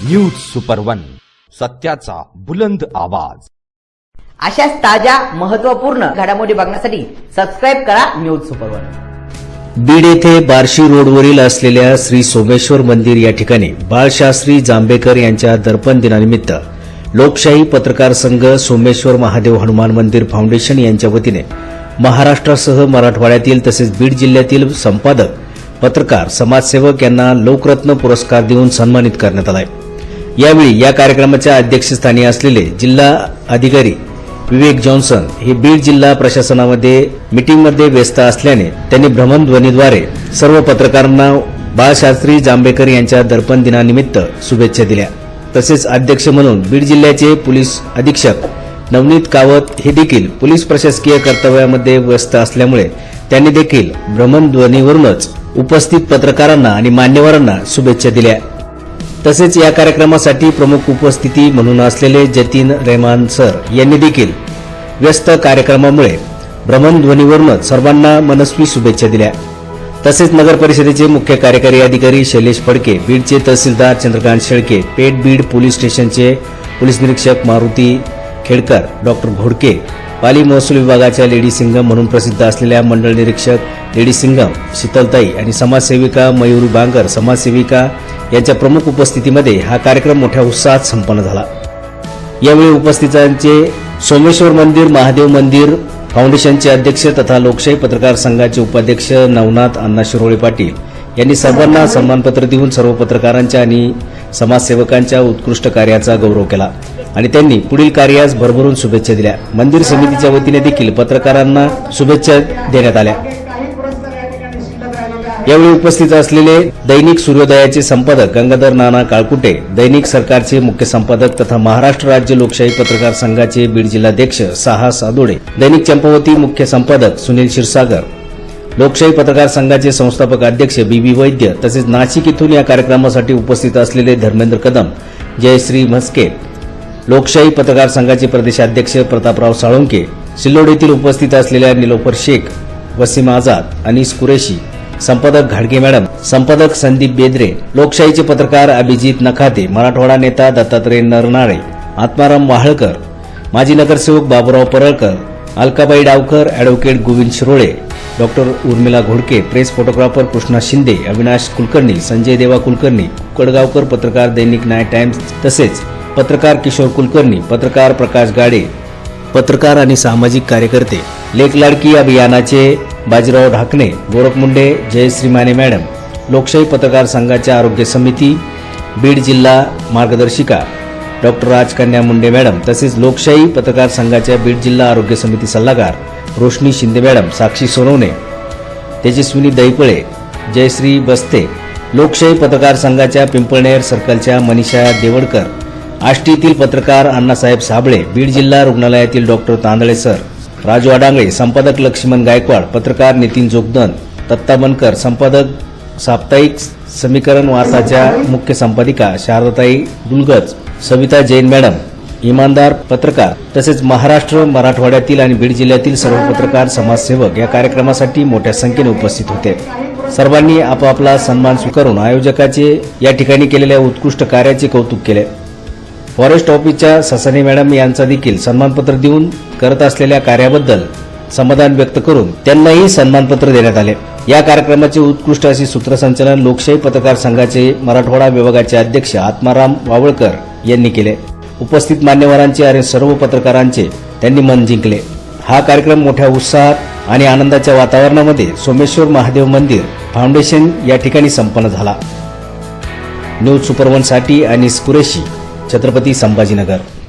News super one, सत्याचा बुलंद आवाज। अशाच ताज्या महत्त्वपूर्ण घडामोडी बघण्यासाठी सबस्क्राइब करा न्यूज सुपर वन। बीड येथे बार्शी रोडवरील असलेल्या श्री सोमेश्वर मंदिर या ठिकाणी बाळशास्त्री जांभेकर यांच्या दर्पण दिनानिमित्त लोकशाही पत्रकार संघ, सोमेश्वर महादेव हनुमान मंदिर फाउंडेशन यांच्या वतीने महाराष्ट्रासह मराठवाड्यातील तसेच बीड जिल्ह्यातील संपादक, पत्रकार, समाजसेवक यांना लोकरत्न पुरस्कार देऊन सन्मानित करण्यात आला आहे। यावेळी या कार्यक्रमाच्या अध्यक्षस्थानी असलेले जिल्हा अधिकारी विवेक जॉन्सन हे बीड जिल्हा प्रशासनामध्ये मीटिंगमध्ये व्यस्त असल्याने त्यांनी भ्रमणध्वनीद्वारे सर्व पत्रकारांना बाळशास्त्री जांभेकर यांच्या दर्पण दिनानिमित्त शुभेच्छा दिल्या। तसेच अध्यक्ष म्हणून बीड जिल्ह्याचे पोलीस अधीक्षक नवनीत कावत हे देखील पोलीस प्रशासकीय कर्तव्यामध्ये व्यस्त असल्यामुळे त्यांनी देखील भ्रमणध्वनीवरूनच उपस्थित पत्रकारांना आणि मान्यवरांना शुभेच्छा दिल्या। तसेच या कार्यक्रमासाठी प्रमुख उपस्थिती म्हणून असलेले जतीन रहमान सर यांनी देखील व्यस्त कार्यक्रमामुळे भ्रमणध्वनीवरूनच सर्वांना मनस्वी शुभेच्छा दिल्या। तसेच नगर परिषदेचे मुख्य कार्यकारी अधिकारी शैलेश फडके, बीडचे तहसीलदार चंद्रकांत शेळके, पेठ बीड पोलीस स्टेशनचे पोलीस निरीक्षक मारुती खेडकर, डॉक्टर घोडके, पाली महसूल विभागाच्या लेडी सिंगम म्हणून प्रसिद्ध असलेल्या मंडळ निरीक्षक लेडी सिंगम शीतलताई आणि समाजसेविका मयुरी बांगर समाजसेविका यांच्या प्रमुख उपस्थितीमध्ये हा कार्यक्रम मोठ्या उत्साहात संपन्न झाला। यावेळी उपस्थितांचे सोमेश्वर मंदिर महादेव मंदिर फाउंडेशनचे अध्यक्ष तथा लोकशाही पत्रकार संघाचे उपाध्यक्ष नवनाथ अण्णा शिरोळे पाटील यांनी सर्वांना सन्मानपत्र देऊन सर्व पत्रकारांच्या आणि समाजसेवकांच्या उत्कृष्ट कार्याचा गौरव केला आणि त्यांनी पुढील कार्यास भरभरून शुभेच्छा दिल्या। मंदिर समितीच्या वतीने देखील पत्रकारांना शुभेच्छा देण्यात आल्या। यावेळी उपस्थित असलेले दैनिक सूर्योदयाचे संपादक गंगाधर नाना काळकुटे, दैनिक सरकारचे मुख्य संपादक तथा महाराष्ट्र राज्य लोकशाही पत्रकार संघाचे बीड जिल्हाध्यक्ष साहस आदोडे, दैनिक चंपावती मुख्य संपादक सुनील क्षीरसागर, लोकशाही पत्रकार संघाचे संस्थापक अध्यक्ष बीबी वैद्य, तसेच नाशिक इथून या कार्यक्रमासाठी उपस्थित असलेले धर्मेंद्र कदम, जयश्री म्हस्के, लोकशाही पत्रकार संघाचे प्रदेशाध्यक्ष प्रतापराव साळुंके, सिल्लोड येथील उपस्थित असलेल्या निलोफर शेख, वसीम आझाद, अनीस कुरेशी, संपादक घाडगे मॅडम, संपादक संदीप बेदरे, लोकशाहीचे पत्रकार अभिजित नखाते, मराठवाडा नेता दत्तात्रय नरनाळे, आत्माराम वाहळकर, माजी नगरसेवक Baburao Paralkar, Alkabai Dawkar, advocate Govind Shirole, doctor Urmila Ghodke, press photographer Krishna Shinde, Avinash Kulkarni, Sanjay Deva Kulkarni, कुकडगावकर, पत्रकार दैनिक न्याय टाइम्स, तसेच पत्रकार किशोर कुलकर्णी, पत्रकार प्रकाश गाडे, पत्रकार आणि सामाजिक कार्यकर्ते, लेख लाडकी अभियानाचे बाजीराव ढाकणे, गोरख मुंडे, जयश्री माने मॅडम, लोकशाही पत्रकार संघाच्या आरोग्य समिती बीड जिल्हा मार्गदर्शिका डॉक्टर राजकन्या मुंडे मॅडम, तसेच लोकशाही पत्रकार संघाच्या बीड जिल्हा आरोग्य समिती सल्लागार रोशनी शिंदे मॅडम, साक्षी सोनवणे, तेजस्विनी दैपळे, जयश्री बस्ते, लोकशाही पत्रकार संघाच्या पिंपळनेर सर्कलच्या मनीषा देवडकर, आष्टी येथील पत्रकार अण्णासाहेब साबळे, बीड जिल्हा रुग्णालयातील डॉक्टर तांदळे सर, राजू अडांगळे, संपादक लक्ष्मण गायकवाड, पत्रकार नितीन जोगदन, दत्ता बनकर, संपादक साप्ताहिक समीकरण वार्ताच्या मुख्य संपादिका शारदाताई दुलगज, सविता जैन मॅडम, इमानदार पत्रकार, तसेच महाराष्ट्र, मराठवाड्यातील आणि बीड जिल्ह्यातील सर्व पत्रकार, समाजसेवक या कार्यक्रमासाठी मोठ्या संख्येने उपस्थित होते। सर्वांनी आपापला सन्मान स्वीकारून आयोजकाचे या ठिकाणी केलेल्या उत्कृष्ट कार्याचे कौतुक केले। फॉरेस्ट ऑफिसच्या ससाने मॅडम यांचा देखील सन्मानपत्र देऊन करत असलेल्या कार्याबद्दल समाधान व्यक्त करून त्यांनाही सन्मानपत्र देण्यात आले। या कार्यक्रमाचे उत्कृष्ट असे सूत्रसंचालन लोकशाही पत्रकार संघाचे मराठवाडा विभागाचे अध्यक्ष आत्माराम वावळकर यांनी केले। उपस्थित मान्यवरांचे आणि सर्व पत्रकारांचे त्यांनी मन जिंकले। हा कार्यक्रम मोठ्या उत्साहात आणि आनंदाच्या वातावरणामध्ये सोमेश्वर महादेव मंदिर फाउंडेशन या ठिकाणी संपन्न झाला। न्यूज सुपर वन साठी अनीस कुरेशी, छत्रपती संभाजीनगर।